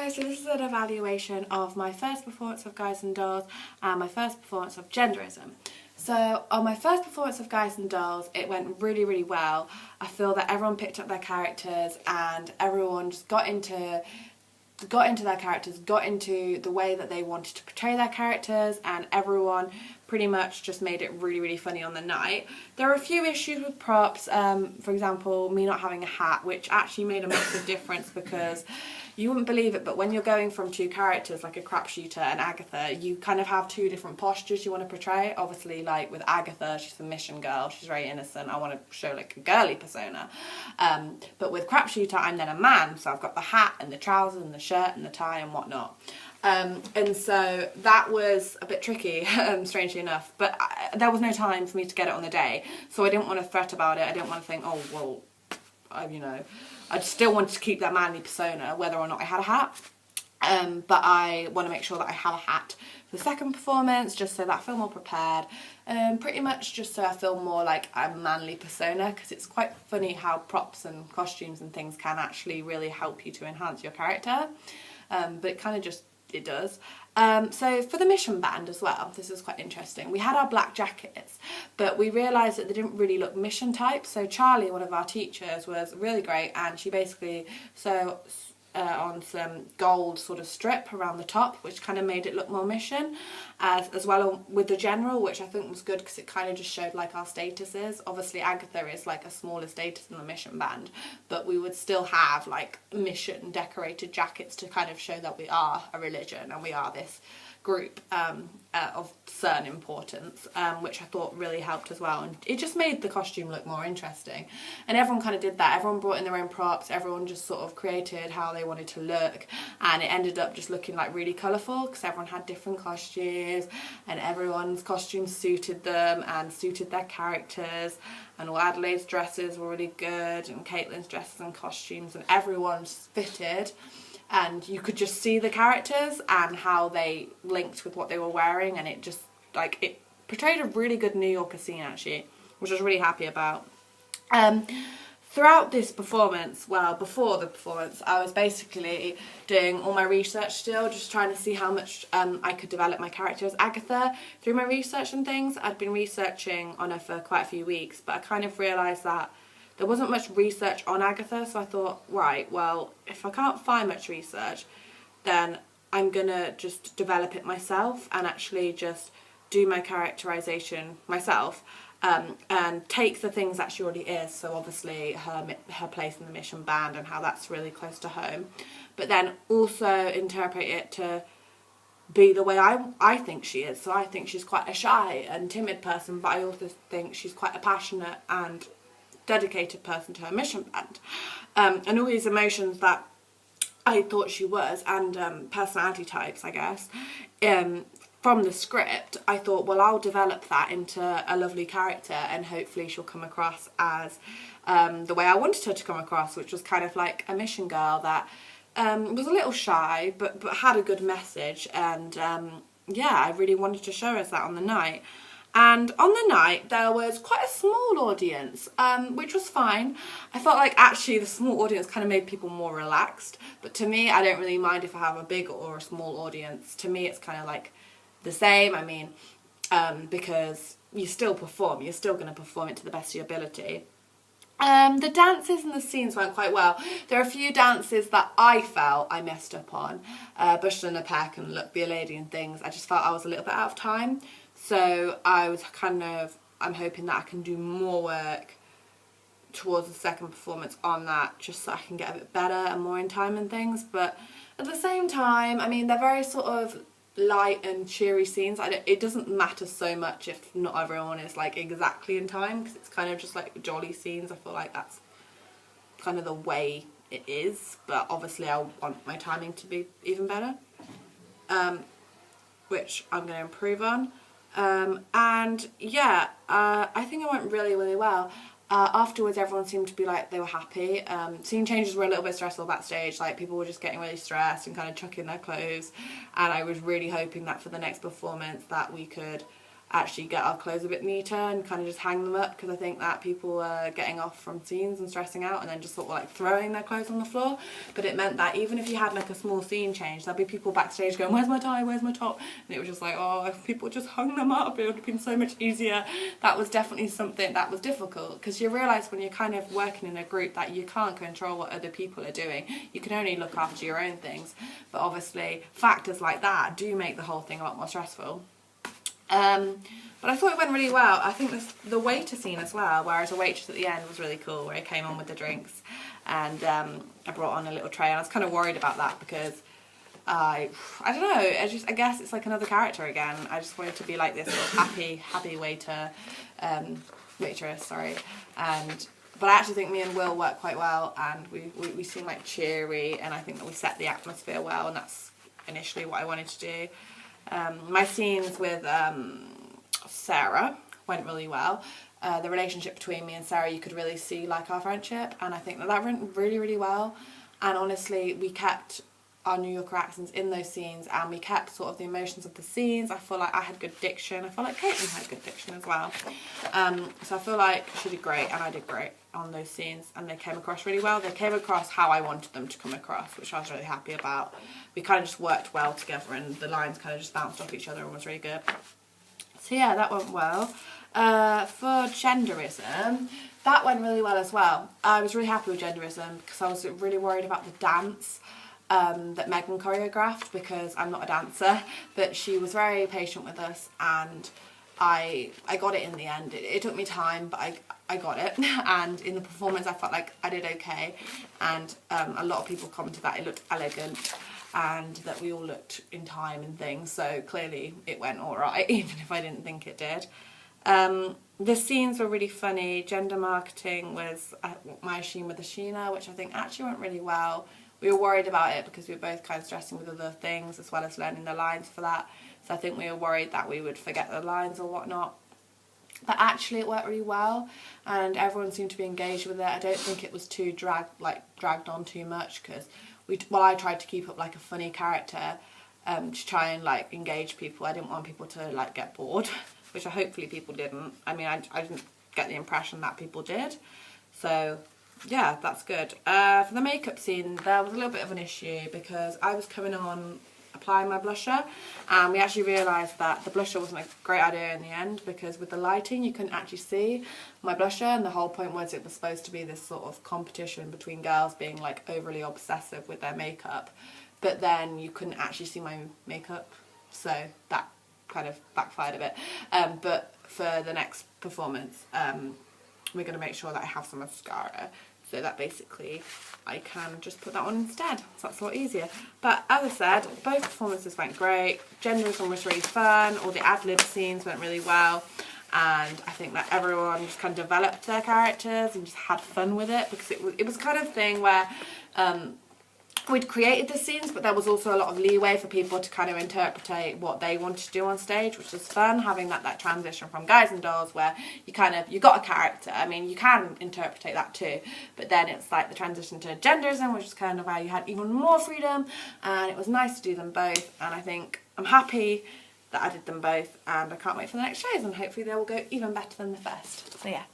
guys, so this is an evaluation of my first performance of Guys and Dolls and my first performance of Genderism. So on my first performance of Guys and Dolls, it went really well. I feel that everyone picked up their characters and everyone just got into their characters, got into the way that they wanted to portray their characters, and everyone pretty much just made it really funny on the night. There were a few issues with props, for example me not having a hat, which actually made a massive difference because you wouldn't believe it, but when you're going from two characters like a crapshooter and Agatha, you kind of have two different postures you want to portray. Obviously, like with Agatha, she's a mission girl, she's very innocent, I want to show like a girly persona. But with crapshooter, I'm then a man, so I've got the hat and the trousers and the shirt and the tie and whatnot. And so that was a bit tricky, strangely enough, but there was no time for me to get it on the day, so I didn't want to fret about it. I didn't want to think, oh well, I still wanted to keep that manly persona whether or not I had a hat, but I want to make sure that I have a hat for the second performance just so that I feel more prepared, pretty much just so I feel more like a manly persona, because it's quite funny how props and costumes and things can actually really help you to enhance your character, but it kind of just it does. So for the mission band as well, this is quite interesting. We had our black jackets, but we realised that they didn't really look mission type. So Charlie, one of our teachers, was really great, and she basically on some gold sort of strip around the top, which kind of made it look more mission, as well with the general, which I think was good because it kind of just showed like our statuses. Obviously Agatha is like a smaller status in the mission band, but we would still have like mission decorated jackets to kind of show that we are a religion and we are this group of certain importance, which I thought really helped as well, and it just made the costume look more interesting. And everyone kind of did that, everyone brought in their own props, everyone just sort of created how they wanted to look, and it ended up just looking like really colourful because everyone had different costumes and everyone's costumes suited them and suited their characters, and all Adelaide's dresses were really good and Caitlin's dresses and costumes, and everyone's fitted. And you could just see the characters and how they linked with what they were wearing, and it just, like, it portrayed a really good New Yorker scene actually, which I was really happy about. Throughout this performance, well, before the performance, I was basically doing all my research still, just trying to see how much I could develop my character as Agatha through my research and things. I'd been researching on her for quite a few weeks, but I kind of realised that there wasn't much research on Agatha, so I thought, right, well, if I can't find much research, then I'm gonna just develop it myself and actually just do my characterisation myself, and take the things that she already is, so obviously her place in the mission band and how that's really close to home, but then also interpret it to be the way I think she is. So I think she's quite a shy and timid person, but I also think she's quite a passionate and dedicated person to her mission band, and all these emotions that I thought she was, and personality types, I guess, from the script. I thought, well, I'll develop that into a lovely character and hopefully she'll come across as the way I wanted her to come across, which was kind of like a mission girl that was a little shy but had a good message, and yeah, I really wanted to show us that on the night. And on the night there was quite a small audience, which was fine. I felt like actually the small audience kind of made people more relaxed, but to me, I don't really mind if I have a big or a small audience. To me it's kind of like the same. I mean, because you still perform, you're still going to perform it to the best of your ability. The dances and the scenes went quite well. There are a few dances that I felt I messed up on, Bush and a Peck and Look Be a Lady and things. I just felt I was a little bit out of time. So I was I'm hoping that I can do more work towards the second performance on that, just so I can get a bit better and more in time and things. But at the same time, I mean, they're very sort of light and cheery scenes. It doesn't matter so much if not everyone is like exactly in time, because it's kind of just like jolly scenes. I feel like that's kind of the way it is, but obviously I want my timing to be even better, which I'm going to improve on. And yeah, I think it went really well. Afterwards everyone seemed to be like they were happy. Scene changes were a little bit stressful backstage, like people were just getting really stressed and kind of chucking their clothes, and I was really hoping that for the next performance that we could actually get our clothes a bit neater and kind of just hang them up, because I think that people were getting off from scenes and stressing out and then just sort of like throwing their clothes on the floor. But it meant that even if you had like a small scene change, there'd be people backstage going, where's my tie, where's my top? And it was just like, oh, if people just hung them up, it would have been so much easier. That was definitely something that was difficult, because you realise when you're kind of working in a group that you can't control what other people are doing. You can only look after your own things. But obviously factors like that do make the whole thing a lot more stressful. But I thought it went really well. I think the waiter scene as well, whereas a waitress at the end, was really cool, where he came on with the drinks, and I brought on a little tray, and I was kind of worried about that because I don't know, I guess it's like another character again. I just wanted to be like this sort of happy waitress, sorry. But I actually think me and Will work quite well, and we seem like cheery, and I think that we set the atmosphere well, and that's initially what I wanted to do. My scenes with Sarah went really well. The relationship between me and Sarah, you could really see like our friendship, and I think that went really, really well. And honestly, we kept our New Yorker accents in those scenes, and we kept sort of the emotions of the scenes. I feel like I had good diction. I feel like Caitlin had good diction as well. So I feel like she did great, and I did great on those scenes, and they came across really well. They came across how I wanted them to come across, which I was really happy about. We kind of just worked well together, and the lines kind of just bounced off each other and was really good. So yeah, that went well. For Genderism, that went really well as well. I was really happy with Genderism because I was really worried about the dance that Megan choreographed, because I'm not a dancer, but she was very patient with us, and I got it in the end. It took me time, but I got it, and in the performance I felt like I did okay, and a lot of people commented that it looked elegant and that we all looked in time and things, so clearly it went alright, even if I didn't think it did. The scenes were really funny. Gender marketing was my Sheen with the Sheena, which I think actually went really well. We were worried about it because we were both kind of stressing with other things as well as learning the lines for that, so I think we were worried that we would forget the lines or whatnot. But actually it worked really well, and everyone seemed to be engaged with it. I don't think it was too dragged on too much, because I tried to keep up like a funny character to try and like engage people. I didn't want people to like get bored, which hopefully people didn't. I mean, I didn't get the impression that people did. So yeah, that's good. For the makeup scene, there was a little bit of an issue because I was coming on applying my blusher, and we actually realised that the blusher wasn't a great idea in the end, because with the lighting you couldn't actually see my blusher, and the whole point was it was supposed to be this sort of competition between girls being like overly obsessive with their makeup, but then you couldn't actually see my makeup, so that kind of backfired a bit. But for the next performance, we're going to make sure that I have some mascara, so that basically I can just put that on instead, so that's a lot easier. But as I said, both performances went great. Genderism was really fun, all the ad-lib scenes went really well, and I think that everyone just kind of developed their characters and just had fun with it, because it was kind of thing where we'd created the scenes, but there was also a lot of leeway for people to kind of interpret what they wanted to do on stage, which was fun, having that transition from Guys and Dolls where you got a character. I mean, you can interpret that too, but then it's like the transition to Genderism, which is kind of where you had even more freedom, and it was nice to do them both, and I think I'm happy that I did them both, and I can't wait for the next shows, and hopefully they will go even better than the first. So yeah.